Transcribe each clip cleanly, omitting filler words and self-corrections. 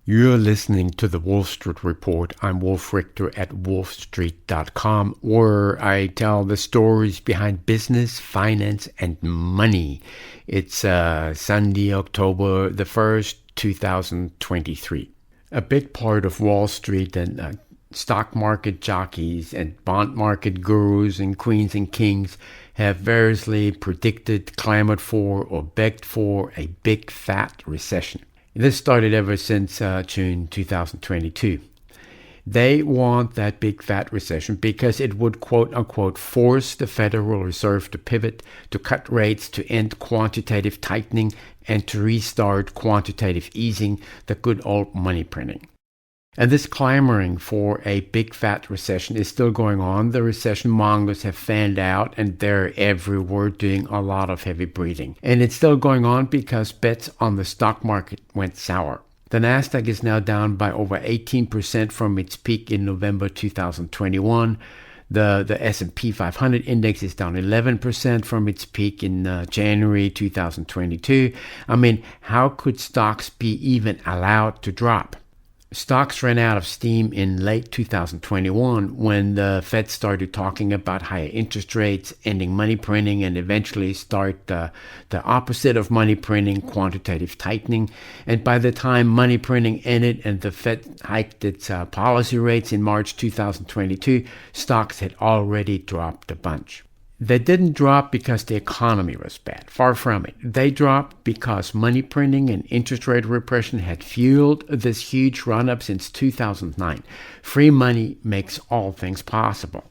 You're listening to the Wolf Street Report. I'm Wolf Richter at WOLFSTREET.com, where I tell the stories behind business, finance, and money. It's Sunday, October the 1st, 2023. A big part of Wall Street and stock market jockeys and bond market gurus and queens and kings have variously predicted, clamored for, or begged for a big fat recession. This started ever since June 2022. They want that big fat recession because it would, quote unquote, force the Federal Reserve to pivot, to cut rates, to end quantitative tightening, and to restart quantitative easing, the good old money printing. And this clamoring for a big fat recession is still going on. The recession mongers have fanned out and they're everywhere doing a lot of heavy breathing. And it's still going on because bets on the stock market went sour. The Nasdaq is now down by over 18% from its peak in November 2021. The S&P 500 index is down 11% from its peak in January 2022. I mean, how could stocks be even allowed to drop? Stocks ran out of steam in late 2021 when the Fed started talking about higher interest rates, ending money printing, and eventually start the opposite of money printing, quantitative tightening. And by the time money printing ended and the Fed hiked its policy rates in March 2022, stocks had already dropped a bunch. They didn't drop because the economy was bad. Far from it. They dropped because money printing and interest rate repression had fueled this huge run-up since 2009. Free money makes all things possible.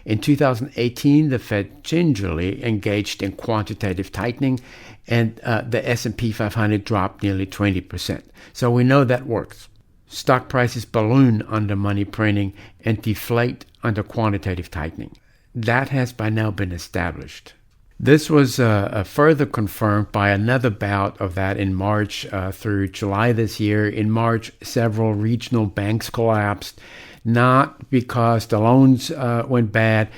In 2018, the Fed gingerly engaged in quantitative tightening, and the S&P 500 dropped nearly 20%. So we know that works. Stock prices balloon under money printing and deflate under quantitative tightening. That has by now been established. This was further confirmed by another bout of that in March through July this year. In March, several regional banks collapsed, not because the loans went bad,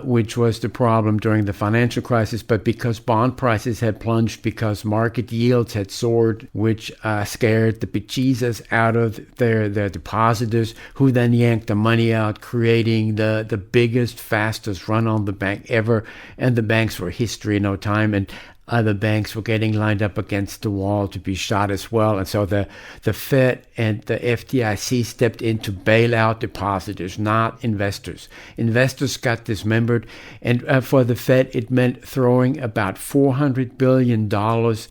which was the problem during the financial crisis, but because bond prices had plunged because market yields had soared, which scared the bejesus out of their depositors, who then yanked the money out, creating the biggest, fastest run on the bank ever. And the banks were history in no time, and other banks were getting lined up against the wall to be shot as well. And so the Fed and the FDIC stepped in to bail out depositors, not investors. Investors got dismembered. And for the Fed, it meant throwing about $400 billion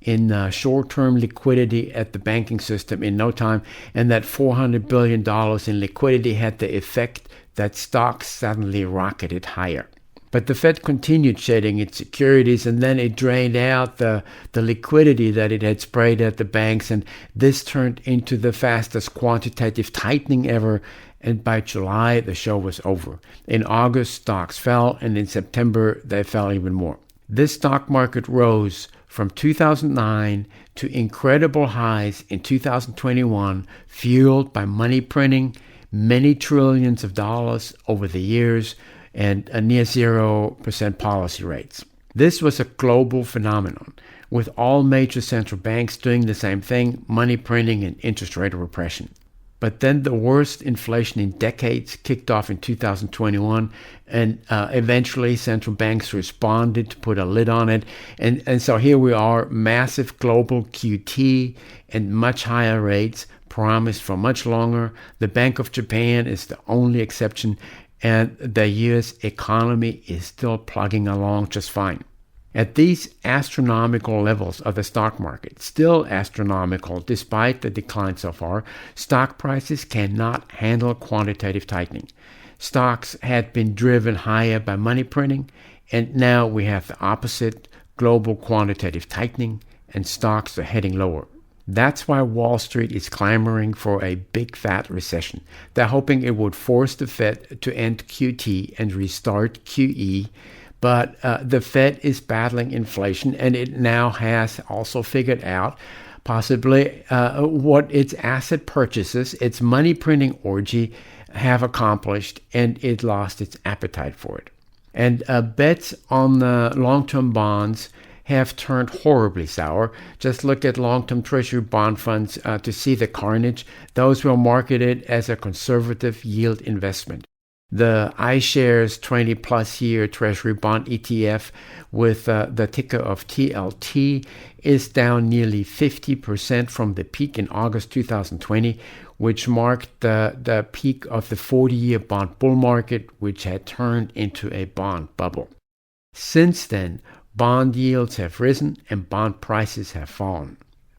in short-term liquidity at the banking system in no time. And that $400 billion in liquidity had the effect that stocks suddenly rocketed higher. But the Fed continued shedding its securities, and then it drained out the liquidity that it had sprayed at the banks, and this turned into the fastest quantitative tightening ever. And by July, the show was over. In August, stocks fell, and in September, they fell even more. This stock market rose from 2009 to incredible highs in 2021, fueled by money printing, many trillions of dollars over the years, and a near 0% policy rates. This was a global phenomenon, with all major central banks doing the same thing, money printing and interest rate repression. But then the worst inflation in decades kicked off in 2021, and eventually central banks responded to put a lid on it. And so here we are, massive global QT and much higher rates promised for much longer. The Bank of Japan is the only exception, and the U.S. economy is still plugging along just fine. At these astronomical levels of the stock market, still astronomical despite the decline so far, stock prices cannot handle quantitative tightening. Stocks had been driven higher by money printing, and now we have the opposite, global quantitative tightening, and stocks are heading lower. That's why Wall Street is clamoring for a big fat recession. They're hoping it would force the Fed to end QT and restart QE. But the Fed is battling inflation, and it now has also figured out possibly what its asset purchases, its money printing orgy, have accomplished, and it lost its appetite for it. And bets on the long-term bonds have turned horribly sour. Just look at long-term Treasury bond funds to see the carnage. Those were marketed as a conservative yield investment. The iShares 20-plus year Treasury bond ETF with the ticker of TLT is down nearly 50% from the peak in August 2020, which marked the peak of the 40-year bond bull market, which had turned into a bond bubble. Since then, bond yields have risen and bond prices have fallen.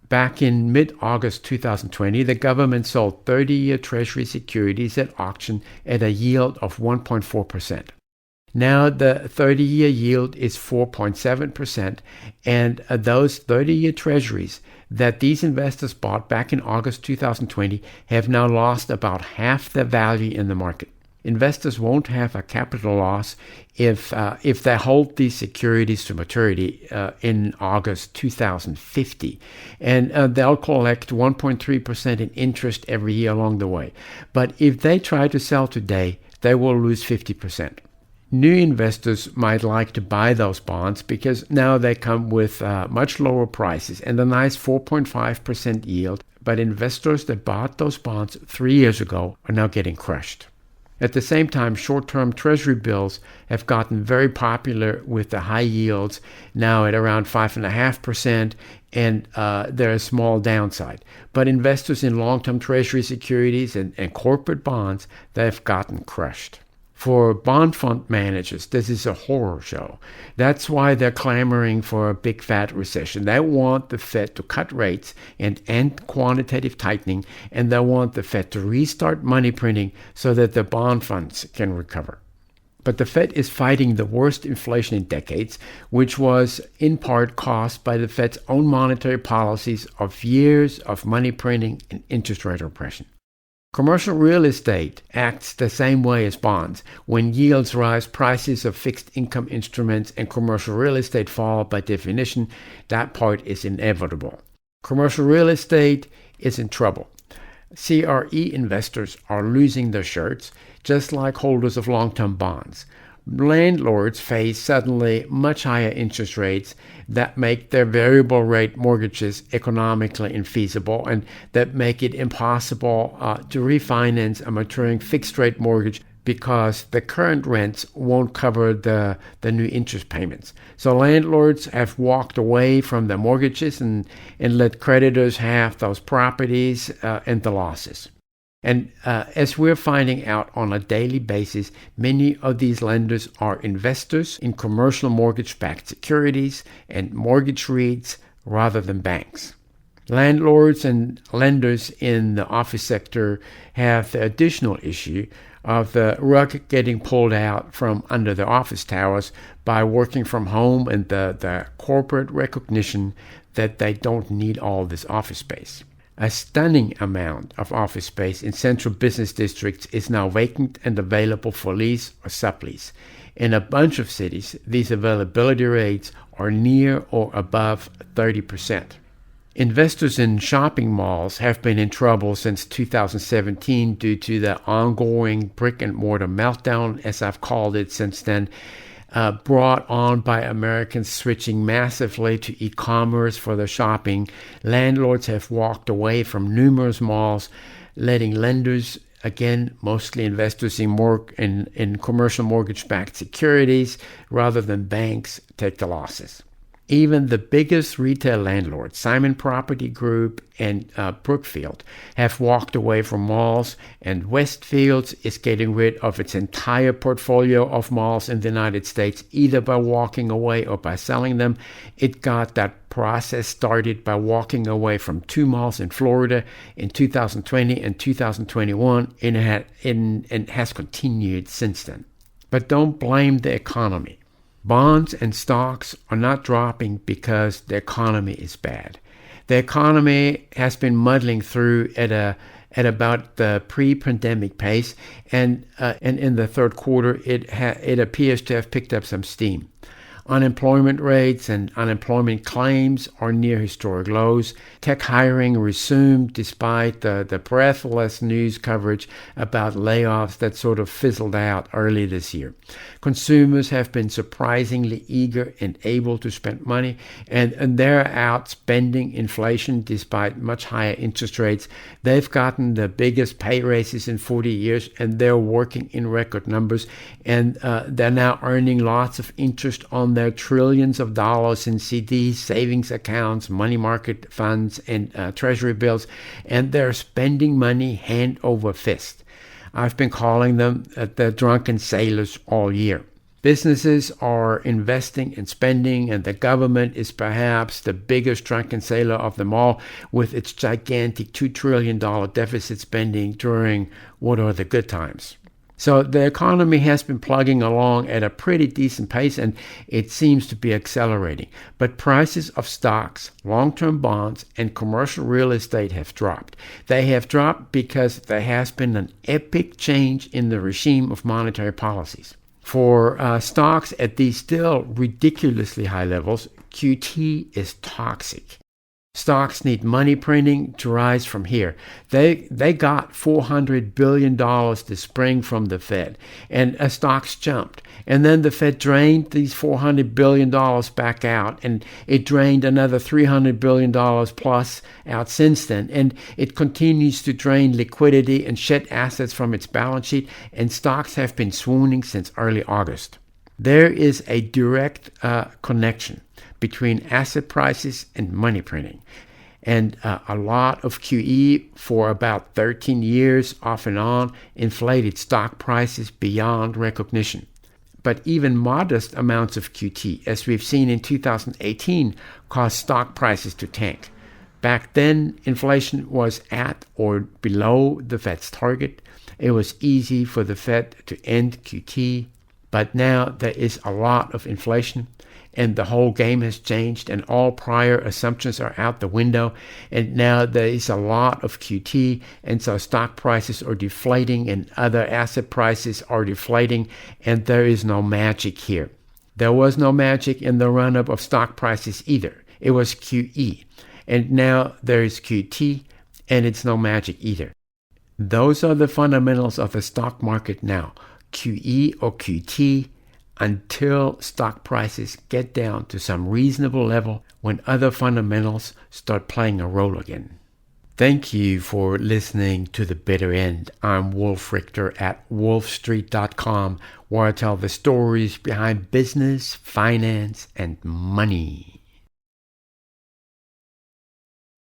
Back in mid-August 2020, the government sold 30-year Treasury securities at auction at a yield of 1.4%. Now the 30-year yield is 4.7%, and those 30-year Treasuries that these investors bought back in August 2020 have now lost about half their value in the market. Investors won't have a capital loss if they hold these securities to maturity in August 2050, and they'll collect 1.3% in interest every year along the way. But if they try to sell today, they will lose 50%. New investors might like to buy those bonds because now they come with much lower prices and a nice 4.5% yield, but investors that bought those bonds 3 years ago are now getting crushed. At the same time, short-term Treasury bills have gotten very popular with the high yields, now at around 5.5%, and they're a small downside. But investors in long-term Treasury securities and corporate bonds, they've gotten crushed. For bond fund managers, this is a horror show. That's why they're clamoring for a big fat recession. They want the Fed to cut rates and end quantitative tightening, and they want the Fed to restart money printing so that the bond funds can recover. But the Fed is fighting the worst inflation in decades, which was in part caused by the Fed's own monetary policies of years of money printing and interest rate repression. Commercial real estate acts the same way as bonds. When yields rise, prices of fixed income instruments and commercial real estate fall. By definition, that part is inevitable. Commercial real estate is in trouble. CRE investors are losing their shirts, just like holders of long-term bonds. Landlords face suddenly much higher interest rates that make their variable rate mortgages economically infeasible and that make it impossible to refinance a maturing fixed rate mortgage because the current rents won't cover the new interest payments. So landlords have walked away from their mortgages and let creditors have those properties and the losses. And as we're finding out on a daily basis, many of these lenders are investors in commercial mortgage-backed securities and mortgage REITs rather than banks. Landlords and lenders in the office sector have the additional issue of the rug getting pulled out from under the office towers by working from home and the corporate recognition that they don't need all this office space. A stunning amount of office space in central business districts is now vacant and available for lease or sublease. In a bunch of cities, these availability rates are near or above 30%. Investors in shopping malls have been in trouble since 2017 due to the ongoing brick-and-mortar meltdown, as I've called it since then, brought on by Americans switching massively to e-commerce for their shopping. Landlords have walked away from numerous malls, letting lenders, again, mostly investors in commercial mortgage-backed securities rather than banks, take the losses. Even the biggest retail landlords, Simon Property Group and Brookfield, have walked away from malls, and Westfield is getting rid of its entire portfolio of malls in the United States, either by walking away or by selling them. It got that process started by walking away from 2 malls in Florida in 2020 and 2021, and it has continued since then. But don't blame the economy. Bonds and stocks are not dropping because the economy is bad. The economy has been muddling through at about the pre-pandemic pace, and in the third quarter, it appears to have picked up some steam. Unemployment rates and unemployment claims are near historic lows. Tech hiring resumed despite the breathless news coverage about layoffs that sort of fizzled out early this year. Consumers have been surprisingly eager and able to spend money, and they're out spending inflation despite much higher interest rates. They've gotten the biggest pay raises in 40 years, and they're working in record numbers, and they're now earning lots of interest on their trillions of dollars in CDs, savings accounts, money market funds, and treasury bills, and they're spending money hand over fist. I've been calling them the drunken sailors all year. Businesses are investing and spending, and the government is perhaps the biggest drunken sailor of them all, with its gigantic $2 trillion deficit spending during what are the good times. So the economy has been plugging along at a pretty decent pace, and it seems to be accelerating. But prices of stocks, long-term bonds, and commercial real estate have dropped. They have dropped because there has been an epic change in the regime of monetary policies. For stocks at these still ridiculously high levels, QT is toxic. Stocks need money printing to rise from here. They got $400 billion this spring from the Fed, and stocks jumped. And then the Fed drained these $400 billion back out, and it drained another $300 billion plus out since then. And it continues to drain liquidity and shed assets from its balance sheet, and stocks have been swooning since early August. There is a direct connection between asset prices and money printing. And a lot of QE for about 13 years off and on inflated stock prices beyond recognition. But even modest amounts of QT, as we've seen in 2018, caused stock prices to tank. Back then, inflation was at or below the Fed's target. It was easy for the Fed to end QT, but now there is a lot of inflation, and the whole game has changed, and all prior assumptions are out the window, and now there is a lot of QT, and so stock prices are deflating and other asset prices are deflating, and there is no magic here. There was no magic in the run-up of stock prices either. It was QE, and now there is QT, and it's no magic either. Those are the fundamentals of the stock market now, QE or QT, until stock prices get down to some reasonable level when other fundamentals start playing a role again. Thank you for listening to The Bitter End. I'm Wolf Richter at WOLFSTREET.com, where I tell the stories behind business, finance, and money.